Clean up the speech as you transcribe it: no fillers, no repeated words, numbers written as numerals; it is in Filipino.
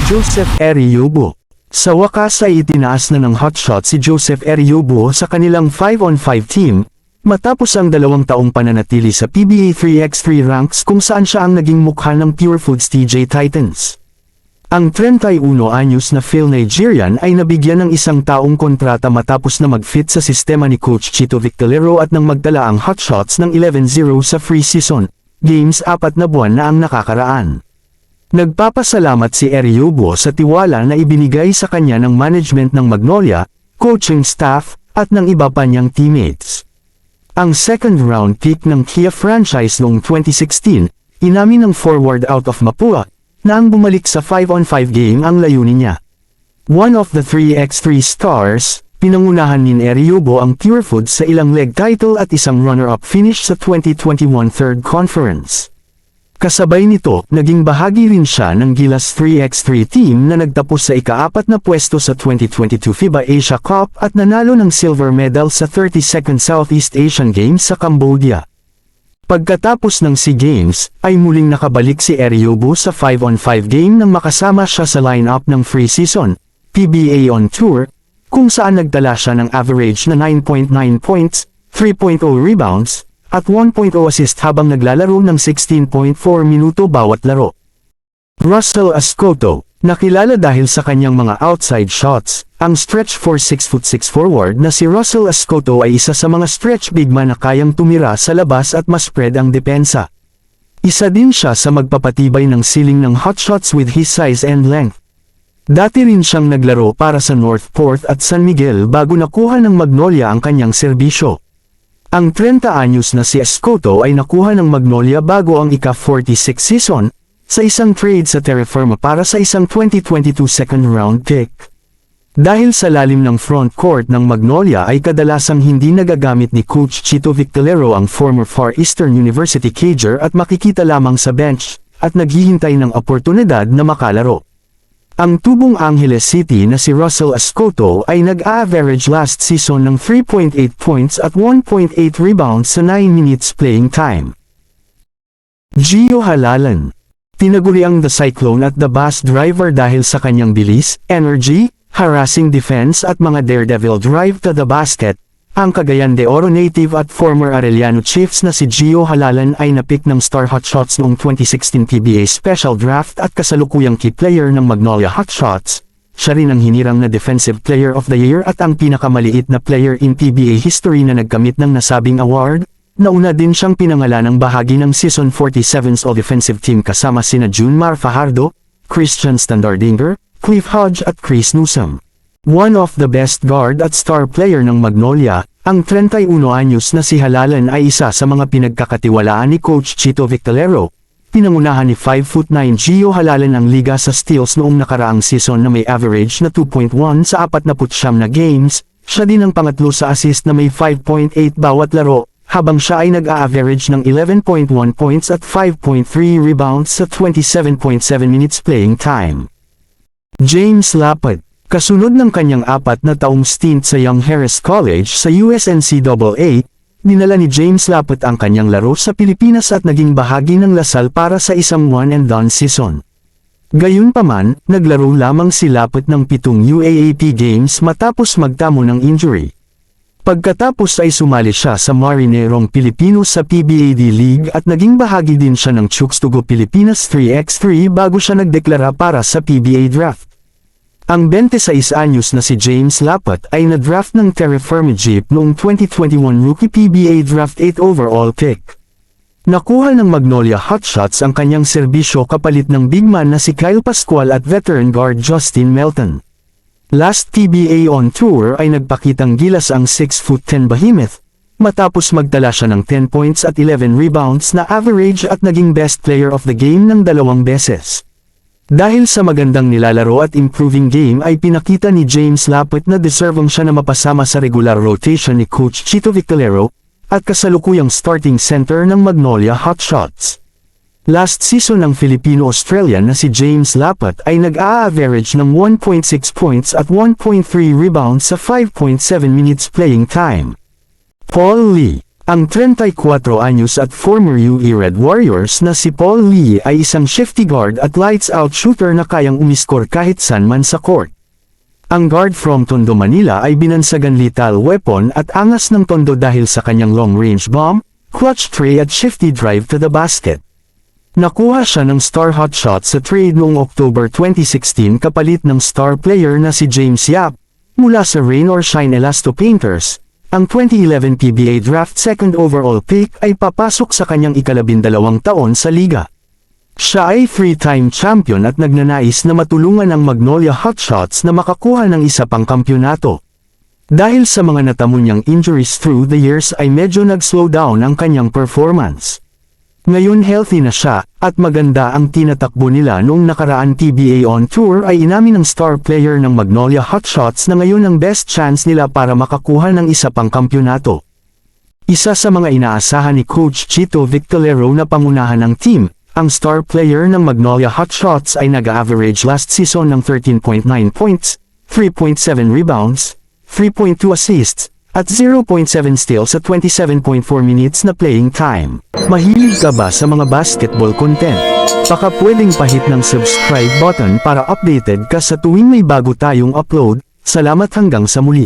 Joseph Eriobo. Sa wakas ay itinaas na ng hotshot si Joseph Eriobo sa kanilang 5-on-5 team, matapos ang 2 taong pananatili sa PBA 3x3 ranks kung saan siya ang naging mukha ng Pure Foods TJ Titans. Ang 31 anyos na Phil Nigerian ay nabigyan ng 1 taong kontrata matapos na mag-fit sa sistema ni Coach Chito Victorero at nang magdala ang hotshots ng 11-0 sa free season games 4 na buwan na ang nakakaraan. Nagpapasalamat si Eriobo sa tiwala na ibinigay sa kanya ng management ng Magnolia, coaching staff, at ng iba pa niyang teammates. Ang second-round pick ng Kia franchise noong 2016, inamin ng forward out of Mapua, na ang bumalik sa 5-on-5 game ang layunin niya. One of the 3x3 stars, pinangunahan ni Eriobo ang Pure Foods sa ilang leg title at isang runner-up finish sa 2021 Third Conference. Kasabay nito, naging bahagi rin siya ng Gilas 3x3 team na nagtapos sa ika-4 na pwesto sa 2022 FIBA Asia Cup at nanalo ng silver medal sa 32nd Southeast Asian Games sa Cambodia. Pagkatapos ng SEA Games, ay muling nakabalik si Eriobo sa 5-on-5 game nang makasama siya sa lineup ng free season, PBA on Tour, kung saan nagtala siya ng average na 9.9 points, 3.0 rebounds, at 1.0 assist habang naglalaro ng 16.4 minuto bawat laro. Russell Ascoto, nakilala dahil sa kanyang mga outside shots, ang stretch 4 6'6" forward na si Russell Ascoto ay isa sa mga stretch big man na kayang tumira sa labas at ma-spread ang depensa. Isa din siya sa magpapatibay ng ceiling ng hotshots with his size and length. Dati rin siyang naglaro para sa Northport at San Miguel bago nakuha ng Magnolia ang kanyang serbisyo. Ang 30 anyos na si Ascoto ay nakuha ng Magnolia bago ang ika-46 season, sa isang trade sa Terra Firma para sa isang 2022 second round pick. Dahil sa lalim ng front court ng Magnolia ay kadalasang hindi nagagamit ni Coach Chito Victorero ang former Far Eastern University Cager at makikita lamang sa bench, at naghihintay ng oportunidad na makalaro. Ang tubong Angeles City na si Russell Ascoto ay nag-a-average last season ng 3.8 points at 1.8 rebounds sa 9 minutes playing time. Gio Halalan. Tinaguriang the Cyclone at the bus driver dahil sa kanyang bilis, energy, harassing defense at mga daredevil drive to the basket. Ang Cagayan de Oro native at former Arellano Chiefs na si Gio Halalan ay napick ng Star Hotshots noong 2016 PBA Special Draft at kasalukuyang key player ng Magnolia Hotshots. Siya rin ang hinirang na Defensive Player of the Year at ang pinakamaliit na player in PBA history na nagkamit ng nasabing award. Nauna din siyang pinangalan ng bahagi ng Season 47's All-Defensive Team kasama sina Junmar Fajardo, Christian Standardinger, Cliff Hodge at Chris Newsome. One of the best guard at star player ng Magnolia, ang 31 anyos na si Halalan ay isa sa mga pinagkakatiwalaan ni Coach Chito Victorero. Pinangunahan ni 5'9" Gio Halalan ang liga sa steals noong nakaraang season na may average na 2.1 sa 49 na games, siya din ang pangatlo sa assist na may 5.8 bawat laro, habang siya ay nag-a-average ng 11.1 points at 5.3 rebounds sa 27.7 minutes playing time. James Lapid. Kasunod ng kanyang 4 na taong stint sa Young Harris College sa USNCAA, dinala ni James Lapid ang kanyang laro sa Pilipinas at naging bahagi ng Lasal para sa isang one-and-done season. Gayunpaman, naglaro lamang si Lapid ng 7 UAAP games matapos magtamo ng injury. Pagkatapos ay sumali siya sa Marinerong Pilipino sa PBAD League at naging bahagi din siya ng Chukstugo Pilipinas 3x3 bago siya nagdeklara para sa PBA draft. Ang 26 anyos na si James Lapid ay na-draft ng Terra Firma Jeep noong 2021 Rookie PBA Draft 8 overall pick. Nakuha ng Magnolia Hotshots ang kanyang serbisyo kapalit ng big man na si Kyle Pascual at veteran guard Justin Melton. Last PBA on tour ay nagpakitang gilas ang 6'10" behemoth, matapos magtala siya ng 10 points at 11 rebounds na average at naging best player of the game ng 2 beses. Dahil sa magandang nilalaro at improving game ay pinakita ni James Lapid na deserving siya na mapasama sa regular rotation ni Coach Chito Victorero, at kasalukuyang starting center ng Magnolia Hotshots. Last season ng Filipino-Australian na si James Lapid ay nag-a-average ng 1.6 points at 1.3 rebounds sa 5.7 minutes playing time. Paul Lee. Ang 34 anyos at former UE Red Warriors na si Paul Lee ay isang shifty guard at lights-out shooter na kayang umiskor kahit saan man sa court. Ang guard from Tondo, Manila ay binansagan lethal weapon at angas ng Tondo dahil sa kanyang long-range bomb, clutch tray at shifty drive to the basket. Nakuha siya ng star hotshot sa trade noong October 2016 kapalit ng star player na si James Yap, mula sa Rain or Shine Elasto Painters. Ang 2011 PBA Draft second overall pick ay papasok sa kanyang ika-12 taon sa liga. Siya ay three-time champion at nagnanais na matulungan ang Magnolia Hotshots na makakuha ng isa pang kampyonato. Dahil sa mga natamo niyang injuries through the years ay medyo nag-slow down ang kanyang performance. Ngayon healthy na siya, at maganda ang tinatakbo nila noong nakaraan PBA on tour ay inamin ng star player ng Magnolia Hotshots na ngayon ang best chance nila para makakuha ng isa pang kampyonato. Isa sa mga inaasahan ni Coach Chito Victorero na pangunahan ng team, ang star player ng Magnolia Hotshots ay nag-average last season ng 13.9 points, 3.7 rebounds, 3.2 assists, at 0.7 steals sa 27.4 minutes na playing time. Mahilig ka ba sa mga basketball content? Baka pwedeng pahit ng subscribe button para updated ka sa tuwing may bago tayong upload. Salamat hanggang sa muli.